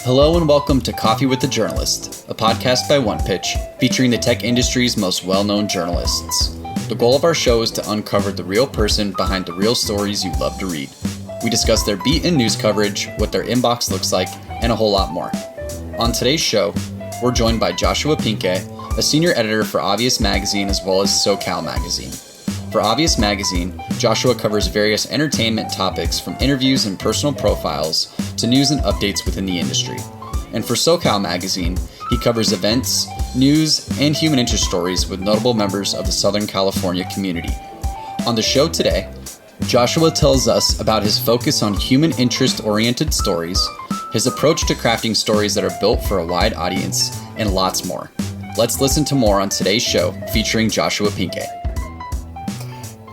Hello and welcome to Coffee with the Journalist, a podcast by One Pitch featuring the tech industry's most well-known journalists. The goal of our show is to uncover the real person behind the real stories you love to read. We discuss their beat and news coverage, what their inbox looks like, and a whole lot more. On today's show, we're joined by Joshua Pinkay, a senior editor for Obvious Magazine as well as SoCal Magazine. For Obvious Magazine, Joshua covers various entertainment topics from interviews and personal profiles to news and updates within the industry. And for SoCal Magazine, he covers events, news, and human interest stories with notable members of the Southern California community. On the show today, Joshua tells us about his focus on human interest-oriented stories, his approach to crafting stories that are built for a wide audience, and lots more. Let's listen to more on today's show featuring Joshua Pinkay.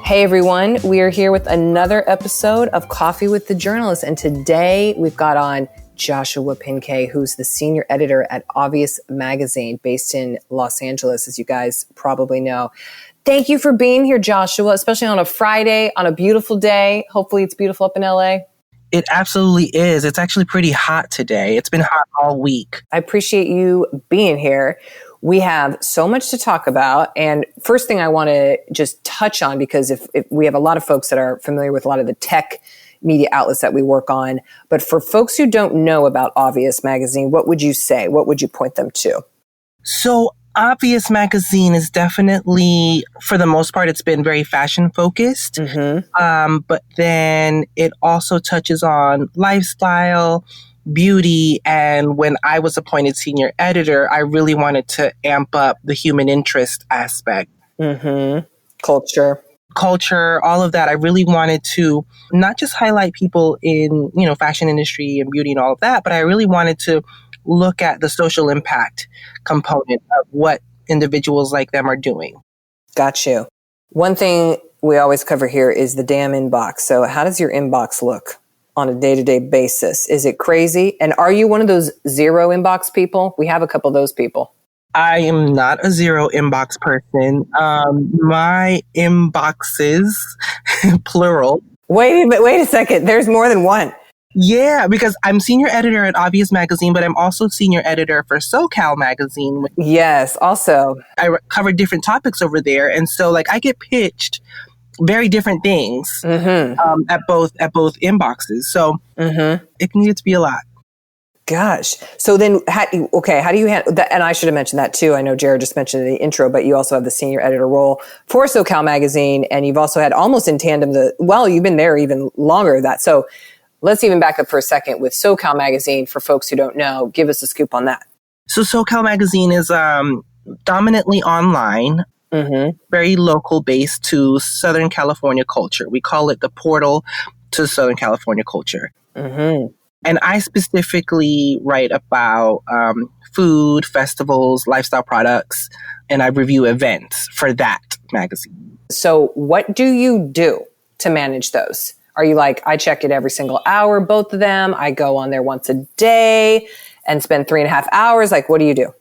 Hey everyone, we are here with another episode of Coffee with the Journalist, and today we've got on Joshua Pinkay, who's the senior editor at Obvious Magazine based in Los Angeles, as you guys probably know. Thank you for being here, Joshua, especially on a Friday, on a beautiful day. Hopefully it's beautiful up in LA. It absolutely is. It's actually pretty hot today. It's been hot all week. I appreciate you being here. We have so much to talk about. And first thing I want to just touch on, because if we have a lot of folks that are familiar with a lot of the tech media outlets that we work on. But for folks who don't know about Obvious Magazine, what would you say? What would you point them to? So Obvious Magazine is definitely, for the most part, it's been very fashion focused. Mm-hmm. But then it also touches on lifestyle, beauty, and when I was appointed senior editor, I really wanted to amp up the human interest aspect. Mm-hmm. Culture, all of that. I really wanted to not just highlight people in, fashion industry and beauty and all of that, but I really wanted to look at the social impact component of what individuals like them are doing. Got you. One thing we always cover here is the damn inbox. So how does your inbox look on a day-to-day basis? Is it crazy? And are you one of those zero inbox people? We have a couple of those people. I am not a zero inbox person. My inboxes, plural. Wait a second. There's more than one. Yeah, because I'm senior editor at Obvious Magazine, but I'm also senior editor for SoCal Magazine. Yes, also. I cover different topics over there. And so I get pitched very different things at both inboxes. So It can get to be a lot. Gosh. So then, how do you handle that? And I should have mentioned that too. I know Jared just mentioned in the intro, but you also have the senior editor role for SoCal Magazine. And you've also had almost in tandem you've been there even longer than that. So let's even back up for a second with SoCal Magazine. For folks who don't know, give us a scoop on that. So SoCal Magazine is dominantly online, very local based to Southern California culture. We call it the portal to Southern California culture. Mm-hmm. And I specifically write about food, festivals, lifestyle products, and I review events for that magazine. So what do you do to manage those? Are you like, I check it every single hour, both of them? I go on there once a day and spend 3.5 hours? What do you do?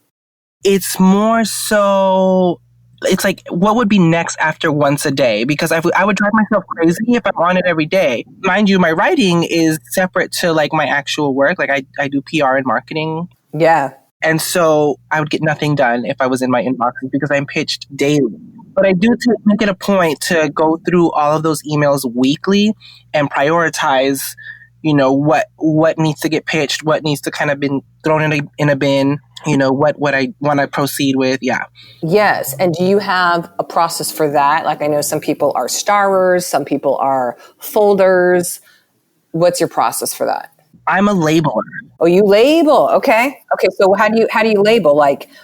It's more so, it's what would be next after once a day? Because I would drive myself crazy if I'm on it every day. Mind you, my writing is separate to my actual work. I do PR and marketing. Yeah. And so I would get nothing done if I was in my inboxes because I'm pitched daily. But I do make it a point to go through all of those emails weekly and prioritize, what needs to get pitched, what needs to kind of been thrown in a bin, what I want to proceed with. Yeah. Yes. And do you have a process for that? I know some people are starrers, some people are folders. What's your process for that? I'm a labeler. Oh, you label. Okay. So how do you label?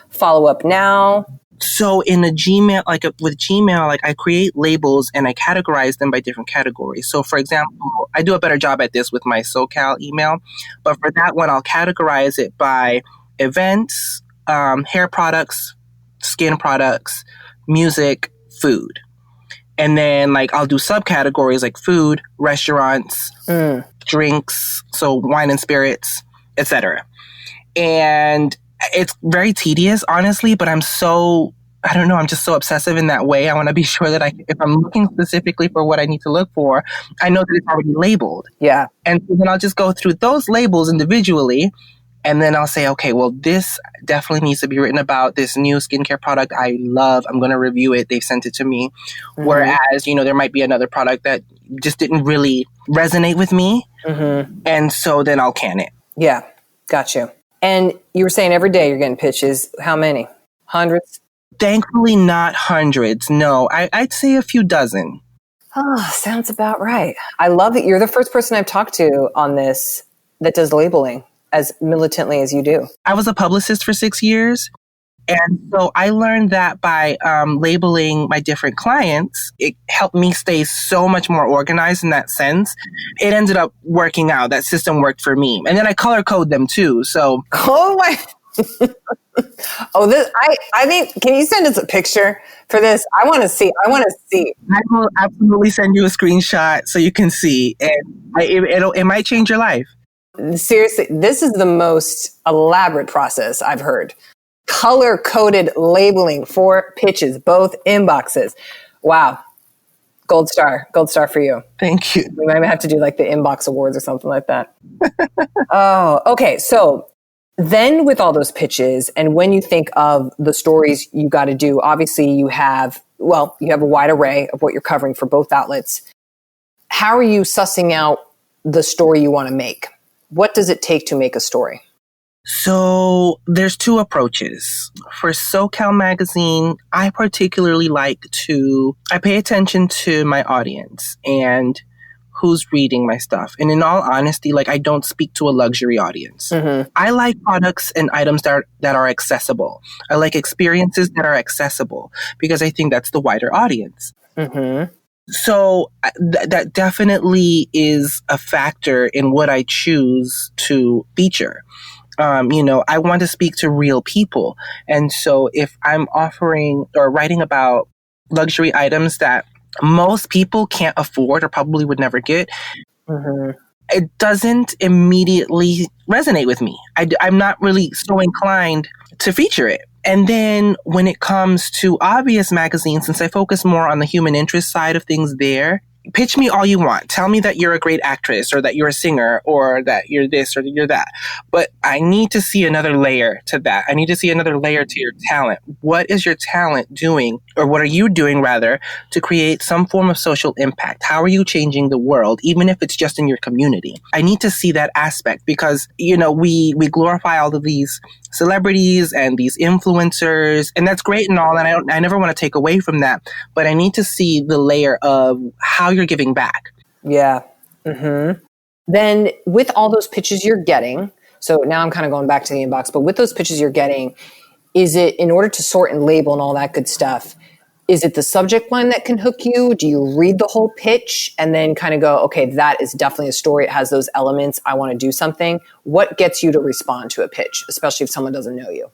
Follow up now? So in a Gmail, with Gmail, I create labels and I categorize them by different categories. So for example, I do a better job at this with my SoCal email, but for that one, I'll categorize it by events, hair products, skin products, music, food. And then I'll do subcategories like food, restaurants, drinks, so wine and spirits, etc. And it's very tedious, honestly, but I'm just so obsessive in that way. I want to be sure that if I'm looking specifically for what I need to look for, I know that it's already labeled. Yeah. And so then I'll just go through those labels individually And then I'll say, okay, well, this definitely needs to be written about, this new skincare product I love. I'm going to review it. They've sent it to me. Mm-hmm. Whereas, there might be another product that just didn't really resonate with me. Mm-hmm. And so then I'll can it. Yeah, got you. And you were saying every day you're getting pitches. How many? Hundreds? Thankfully, not hundreds. No, I'd say a few dozen. Oh, sounds about right. I love that you're the first person I've talked to on this that does labeling as militantly as you do. I was a publicist for 6 years. And so I learned that by labeling my different clients, it helped me stay so much more organized in that sense. It ended up working out. That system worked for me. And then I color code them too. So. Oh my. I think, can you send us a picture for this? I want to see. I will absolutely send you a screenshot so you can see. And it might change your life. Seriously, this is the most elaborate process I've heard. Color-coded labeling for pitches, both inboxes. Wow. Gold star for you. Thank you. We might have to do like the inbox awards or something like that. Oh, okay. So then with all those pitches, and when you think of the stories you got to do, obviously you have a wide array of what you're covering for both outlets. How are you sussing out the story you want to make? What does it take to make a story? So there's two approaches. For SoCal Magazine, I particularly I pay attention to my audience and who's reading my stuff. And in all honesty, I don't speak to a luxury audience. Mm-hmm. I like products and items that are accessible. I like experiences that are accessible because I think that's the wider audience. Mm-hmm. So that definitely is a factor in what I choose to feature. I want to speak to real people. And so if I'm offering or writing about luxury items that most people can't afford or probably would never get, mm-hmm. it doesn't immediately resonate with me. I'm not really so inclined to feature it. And then when it comes to obvious magazines, since I focus more on the human interest side of things there, pitch me all you want. Tell me that you're a great actress or that you're a singer or that you're this or you're that. But I need to see another layer to that. I need to see another layer to your talent. What is your talent doing, or what are you doing rather, to create some form of social impact? How are you changing the world, even if it's just in your community? I need to see that aspect because, we glorify all of these celebrities and these influencers, and that's great and all, and I never want to take away from that, but I need to see the layer of how you're giving back. Yeah. Mm-hmm. Then with all those pitches you're getting, so now I'm kind of going back to the inbox, but with those pitches you're getting, is it, in order to sort and label and all that good stuff, is it the subject line that can hook you? Do you read the whole pitch and then kind of go, okay, that is definitely a story. It has those elements. I want to do something. What gets you to respond to a pitch, especially if someone doesn't know you?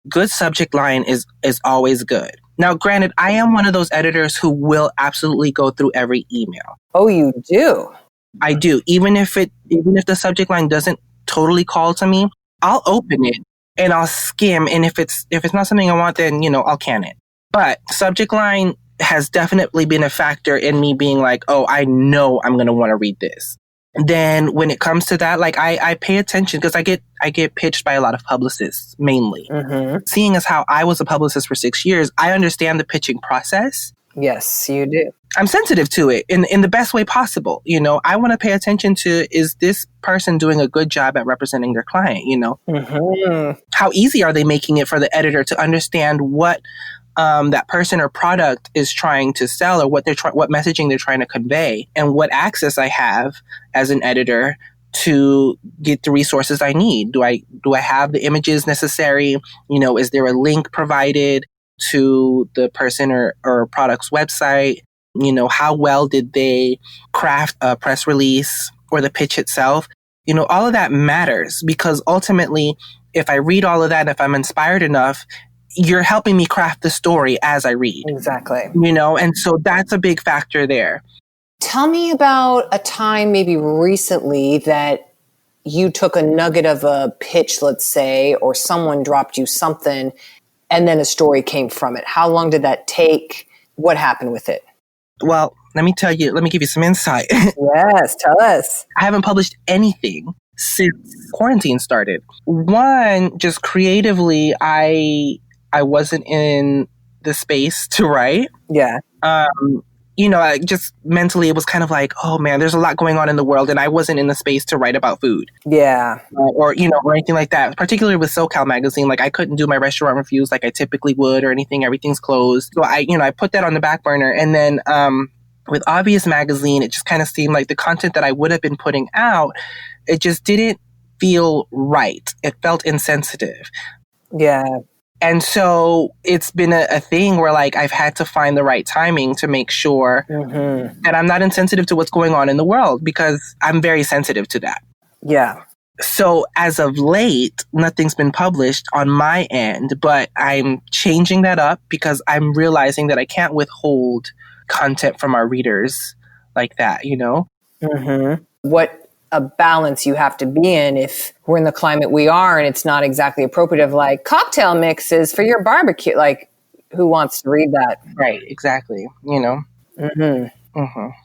Good subject line is always good. Now, granted, I am one of those editors who will absolutely go through every email. Oh, you do? I do. Even if the subject line doesn't totally call to me, I'll open it and I'll skim. And if it's not something I want, then, I'll can it. But subject line has definitely been a factor in me being like, oh, I know I'm going to want to read this. Then when it comes to that, I pay attention because I get pitched by a lot of publicists mainly. Mm-hmm. Seeing as how I was a publicist for 6 years, I understand the pitching process. Yes, you do. I'm sensitive to it in the best way possible. I want to pay attention to, is this person doing a good job at representing their client? Mm-hmm. How easy are they making it for the editor to understand what that person or product is trying to sell, or what messaging they're trying to convey, and what access I have as an editor to get the resources I need. Do I have the images necessary? Is there a link provided to the person or product's website? How well did they craft a press release or the pitch itself? All of that matters, because ultimately, if I read all of that, if I'm inspired enough, you're helping me craft the story as I read. Exactly. And so that's a big factor there. Tell me about a time maybe recently that you took a nugget of a pitch, let's say, or someone dropped you something, and then a story came from it. How long did that take? What happened with it? Well, let me give you some insight. Yes, tell us. I haven't published anything since quarantine started. One, just creatively, I wasn't in the space to write. Yeah. I just mentally, it was kind of like, oh man, there's a lot going on in the world, and I wasn't in the space to write about food. Yeah. Or anything like that. Particularly with SoCal Magazine, like I couldn't do my restaurant reviews like I typically would or anything. Everything's closed. So I put that on the back burner. And then with Obvious Magazine, it just kind of seemed like the content that I would have been putting out, it just didn't feel right. It felt insensitive. Yeah. And so it's been a thing where like I've had to find the right timing to make sure that I'm not insensitive to what's going on in the world, because I'm very sensitive to that. Yeah. So as of late, nothing's been published on my end, but I'm changing that up because I'm realizing that I can't withhold content from our readers like that, What a balance you have to be in if we're in the climate we are and it's not exactly appropriate of like cocktail mixes for your barbecue. Like, who wants to read that? Right, exactly,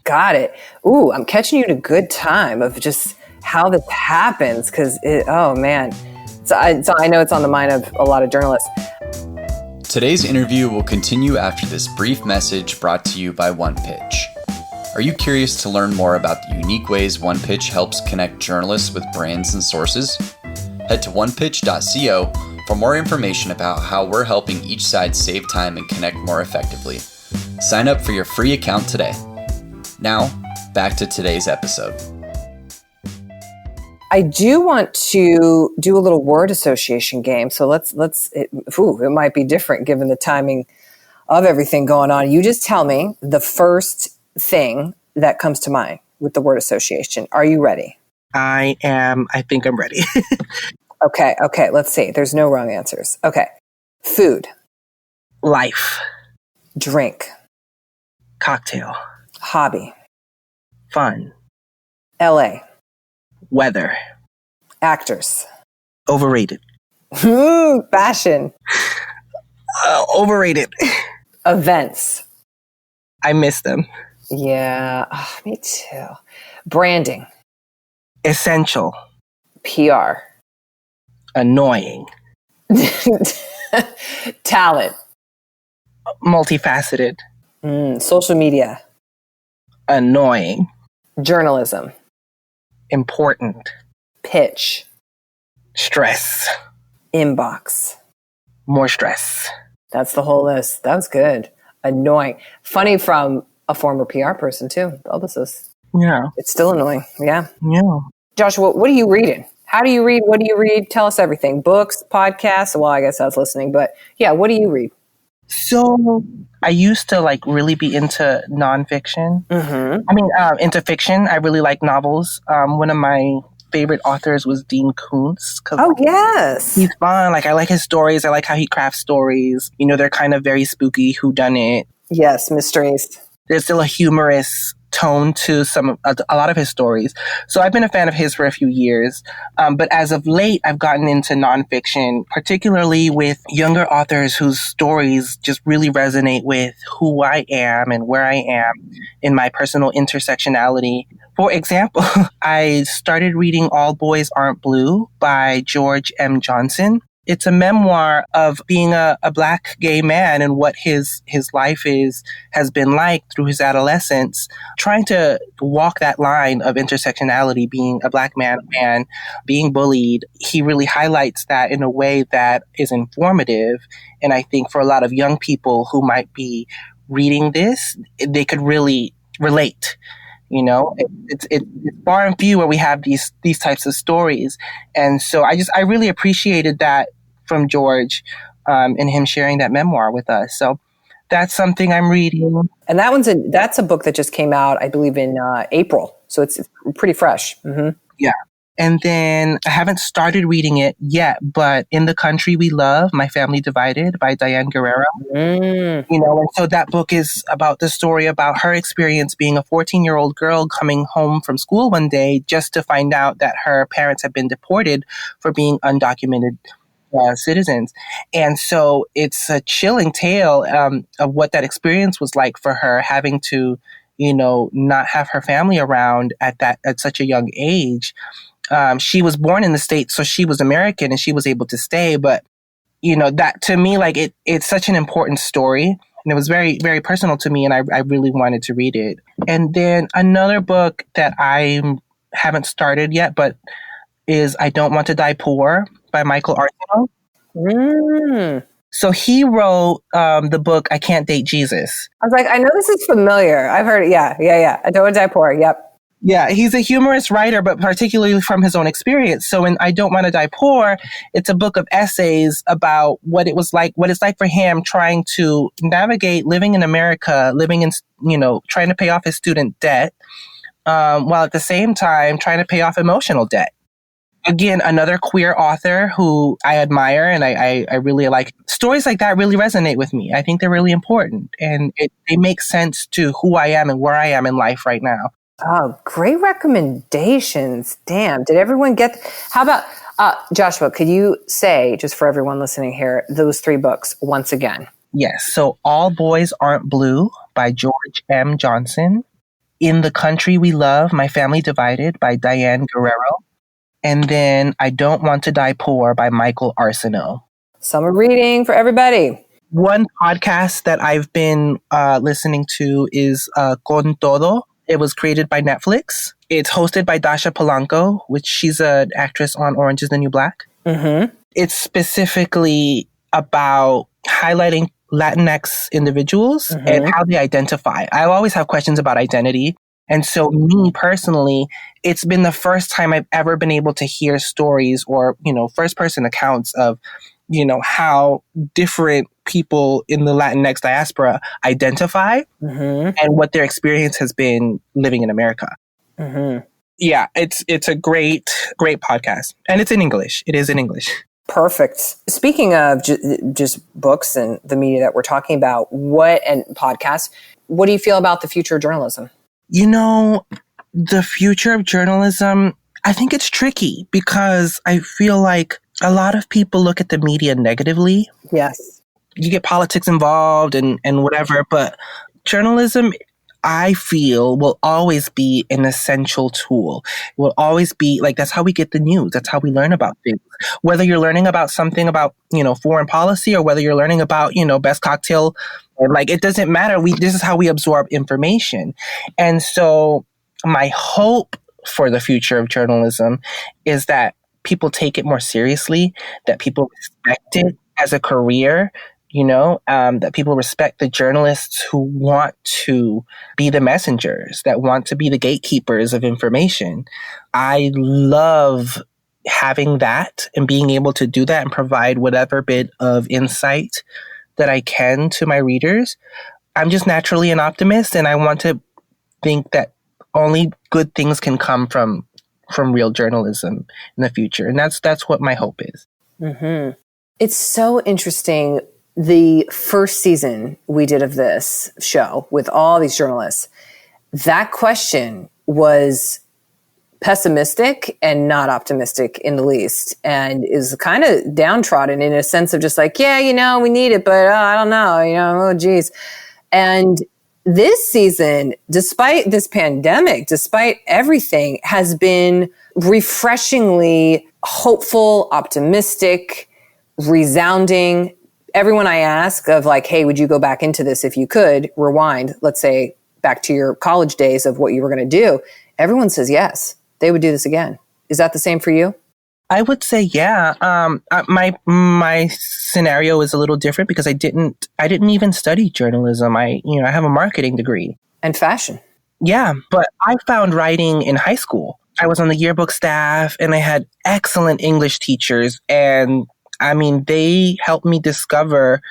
Got it. Ooh, I'm catching you at a good time of just how this happens, because oh man. So I know it's on the mind of a lot of journalists. Today's interview will continue after this brief message brought to you by One Pitch. Are you curious to learn more about the unique ways One Pitch helps connect journalists with brands and sources? Head to onepitch.co for more information about how we're helping each side save time and connect more effectively. Sign up for your free account today. Now, back to today's episode. I do want to do a little word association game. So it might be different given the timing of everything going on. You just tell me the first thing that comes to mind with the word association. Are you ready? I think I'm ready. Okay. Let's see. There's no wrong answers. Okay. Food. Life. Drink. Cocktail. Hobby. Fun. LA. Weather. Actors. Overrated. Fashion. Overrated. Events. I miss them. Yeah, me too. Branding. Essential. PR. Annoying. Talent. Multifaceted. Social media. Annoying. Journalism. Important. Pitch. Stress. Inbox. More stress. That's the whole list. That was good. Annoying. Funny from a former PR person too. All this is. Yeah. It's still annoying. Yeah. Yeah. Joshua, what are you reading? How do you read? What do you read? Tell us everything. Books, podcasts. Well, I guess I was listening, but yeah, what do you read? So I used to like really be into nonfiction. Into fiction. I really like novels. One of my favorite authors was Dean Koontz. Oh, yes. He's fun. Like, I like his stories. I like how he crafts stories. They're kind of very spooky, whodunit. Yes, mysteries. There's still a humorous tone to a lot of his stories. So I've been a fan of his for a few years. But as of late, I've gotten into nonfiction, particularly with younger authors whose stories just really resonate with who I am and where I am in my personal intersectionality. For example, I started reading All Boys Aren't Blue by George M. Johnson. It's a memoir of being a Black gay man and what his life has been like through his adolescence, trying to walk that line of intersectionality, being a Black man and being bullied. He really highlights that in a way that is informative. And I think for a lot of young people who might be reading this, they could really relate. It's far and few where we have these types of stories. And so I really appreciated that from George and him sharing that memoir with us. So that's something I'm reading. And that's a book that just came out, I believe, in April. So it's pretty fresh. Mm-hmm. Yeah. And then I haven't started reading it yet, but In the Country We Love, My Family Divided by Diane Guerrero. And so that book is about the story about her experience being a 14-year-old girl coming home from school one day just to find out that her parents have been deported for being undocumented citizens. And so it's a chilling tale of what that experience was like for her, having to, not have her family around at such a young age. She was born in the States, so she was American and she was able to stay. But, that to me, like it's such an important story. And it was very, very personal to me. And I really wanted to read it. And then another book that I haven't started yet, but is I Don't Want to Die Poor by Michael Arsenault. So he wrote the book I Can't Date Jesus. I was like, I know this is familiar. I've heard it. Yeah. I Don't Want to Die Poor. Yep. Yeah, he's a humorous writer, but particularly from his own experience. So in I Don't Want to Die Poor, it's a book of essays about what it's like for him trying to navigate living in America, living in, trying to pay off his student debt, while at the same time trying to pay off emotional debt. Again, another queer author who I admire, and I really like. Stories like that really resonate with me. I think they're really important, and they make sense to who I am and where I am in life right now. Oh, great recommendations. Damn. Did everyone get... How about, Joshua, could you say, just for everyone listening here, those 3 books once again? Yes. So All Boys Aren't Blue by George M. Johnson. In the Country We Love, My Family Divided by Diane Guerrero. And then I Don't Want to Die Poor by Michael Arsenault. Summer reading for everybody. One podcast that I've been listening to is Con Todo. It was created by Netflix. It's hosted by Dasha Polanco, which she's an actress on Orange is the New Black. Mm-hmm. It's specifically about highlighting Latinx individuals and how they identify. I always have questions about identity. And so me personally, it's been the first time I've ever been able to hear stories or, first person accounts of, how different people in the Latinx diaspora identify and what their experience has been living in America. Yeah, it's a great podcast. And it's in English. It is in English. Perfect. Speaking of just books and the media that we're talking about, and podcasts, what do you feel about the future of journalism? The future of journalism, I think it's tricky because I feel like a lot of people look at the media negatively. Yes. You get politics involved and whatever, but journalism, I feel, will always be an essential tool. It will always be like, that's how we get the news. That's how we learn about things. Whether you're learning about something about, foreign policy or whether you're learning about, best cocktail, it doesn't matter. This is how we absorb information. And so my hope for the future of journalism is that people take it more seriously, that people respect it as a career, that people respect the journalists who want to be the messengers, that want to be the gatekeepers of information. I love having that and being able to do that and provide whatever bit of insight that I can to my readers. I'm just naturally an optimist, and I want to think that only good things can come from real journalism in the future. And that's what my hope is. Mm-hmm. It's so interesting. The first season we did of this show with all these journalists, that question was pessimistic and not optimistic in the least, and is kind of downtrodden in a sense of just like, yeah, we need it, but I don't know, oh geez. And this season, despite this pandemic, despite everything, has been refreshingly hopeful, optimistic, resounding. Everyone I ask of like, hey, would you go back into this if you could rewind, let's say back to your college days of what you were going to do? Everyone says yes, they would do this again. Is that the same for you? I would say, yeah. My scenario is a little different because I didn't even study journalism. I have a marketing degree and fashion. Yeah, but I found writing in high school. I was on the yearbook staff, and I had excellent English teachers, and they helped me discover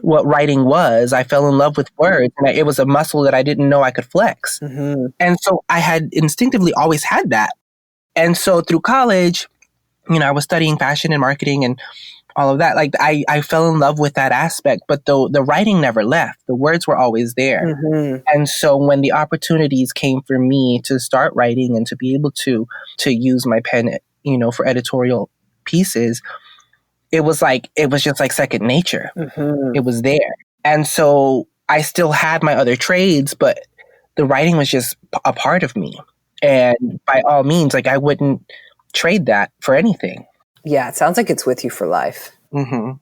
what writing was. I fell in love with words, and it was a muscle that I didn't know I could flex. Mm-hmm. And so I had instinctively always had that. And so through college, I was studying fashion and marketing and all of that. Like I fell in love with that aspect, but the writing never left. The words were always there. Mm-hmm. And so when the opportunities came for me to start writing and to be able to use my pen, for editorial pieces, it was just like second nature. Mm-hmm. It was there. And so I still had my other trades, but the writing was just a part of me. And by all means, I wouldn't trade that for anything. Yeah, it sounds like it's with you for life. Mm-hmm.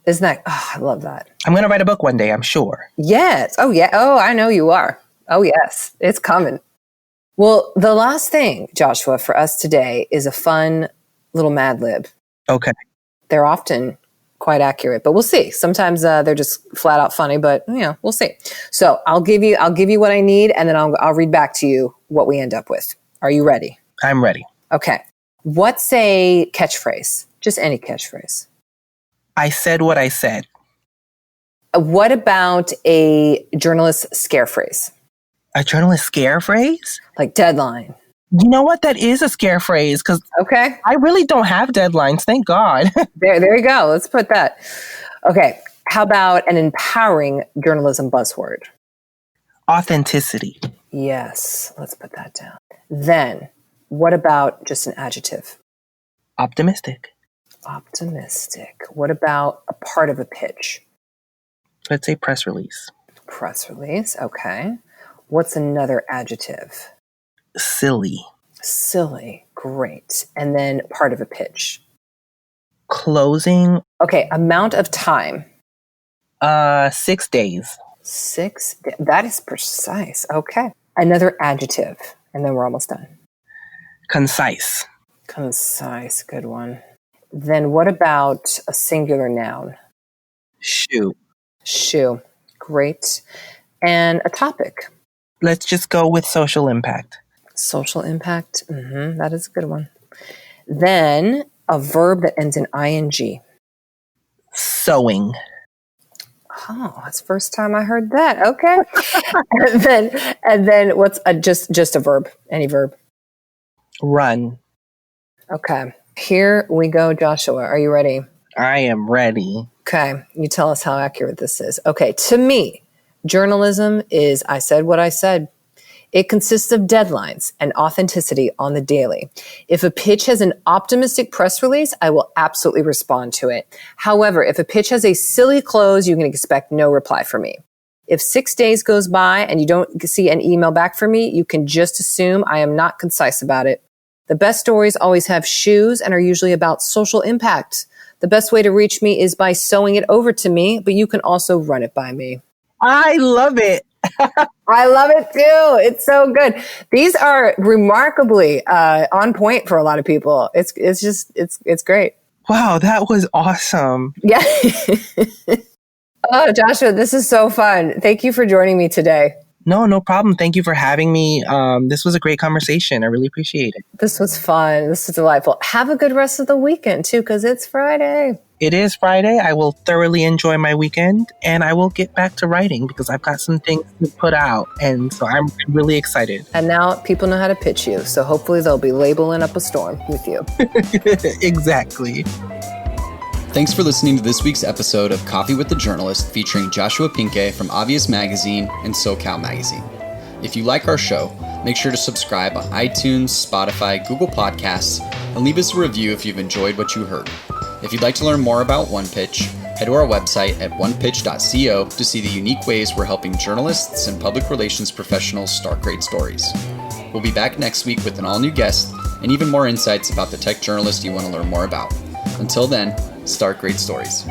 Isn't that? Oh, I love that. I'm going to write a book one day, I'm sure. Yes. Oh, yeah. Oh, I know you are. Oh, yes. It's coming. Well, the last thing, Joshua, for us today is a fun little Mad Lib. Okay. They're often quite accurate, but we'll see. Sometimes they're just flat out funny, but we'll see. So I'll give you what I need, and then I'll read back to you what we end up with. Are you ready? I'm ready. Okay. What's a catchphrase? Just any catchphrase. I said what I said. What about a journalist scare phrase? A journalist scare phrase? Like deadline. You know what? That is a scare phrase because Okay. I really don't have deadlines. Thank God. There you go. Let's put that. Okay. How about an empowering journalism buzzword? Authenticity. Yes. Let's put that down. Then, what about just an adjective? Optimistic. Optimistic. What about a part of a pitch? Let's say press release. Press release. Okay. What's another adjective? Silly. Silly. Great. And then part of a pitch. Closing. Okay. Amount of time. 6 days. That is precise. Okay. Another adjective. And then we're almost done. Concise. Concise. Good one. Then what about a singular noun? Shoe. Shoe. Great. And a topic. Let's just go with social impact. Social impact. That is a good one. Then a verb that ends in ing. Sewing. Oh, that's the first time I heard that. Okay. and then what's just a verb? Any verb? Run. Okay. Here we go, Joshua. Are you ready? I am ready. Okay. You tell us how accurate this is. Okay. To me, journalism is I said what I said. It consists of deadlines and authenticity on the daily. If a pitch has an optimistic press release, I will absolutely respond to it. However, if a pitch has a silly close, you can expect no reply from me. If 6 days goes by and you don't see an email back from me, you can just assume I am not concise about it. The best stories always have shoes and are usually about social impact. The best way to reach me is by sewing it over to me, but you can also run it by me. I love it. I love it too. It's so good. These are remarkably on point for a lot of people. It's great. Wow, that was awesome. Yeah. Oh, Joshua, this is so fun. Thank you for joining me today. No problem. Thank you for having me. This was a great conversation. I really appreciate it. This was fun. This was delightful. Have a good rest of the weekend too, because it's Friday. It is Friday. I will thoroughly enjoy my weekend and I will get back to writing because I've got some things to put out. And so I'm really excited. And now people know how to pitch you. So hopefully they'll be labeling up a storm with you. Exactly. Thanks for listening to this week's episode of Coffee with the Journalist featuring Joshua Pinkay from Obvious Magazine and SoCal Magazine. If you like our show, make sure to subscribe on iTunes, Spotify, Google Podcasts, and leave us a review if you've enjoyed what you heard. If you'd like to learn more about One Pitch, head to our website at onepitch.co to see the unique ways we're helping journalists and public relations professionals start great stories. We'll be back next week with an all-new guest and even more insights about the tech journalist you want to learn more about. Until then, start great stories.